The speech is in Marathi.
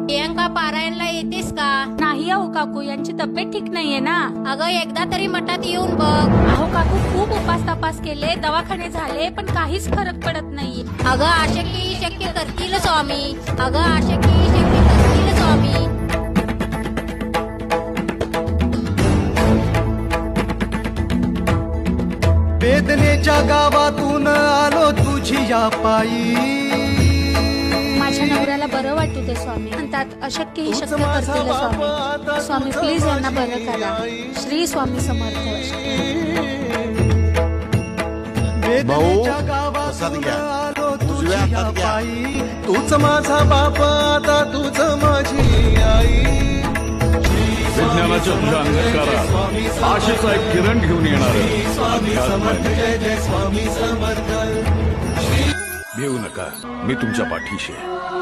प्रियंका पारायणला येतेस का? नाही अहो काकू, यांची तब्येत ठीक नाहीये ना. अगं एकदा तरी मठात येऊन बघ. अहो काकू, खूप उपास तपास केले, दवाखाने झाले, पण काहीच फरक पडत नाहीये. अगं अशक्य ही शक्य करतील स्वामी. अगं अशक्य ही शक्य करतील स्वामी. वेदनेच्या गावातून आलो तुझी या पायी. माझ्या नवऱ्याला बरं वाटू दे स्वामी, म्हणतात अशक्य ही शक्य करतील स्वामी. स्वामी प्लीज यांना बरं करा. श्री स्वामी समर्थ. वेदनेच्या गावातून आलो तुझी या पायी. तूच माझा बाप, आता तूच माझी आई. विज्ञानाच्या तुझ्या अंगकारात आशेचा एक किरण घेऊन येणार. भिवू नका, मी तुमच्या पाठीशी आहे.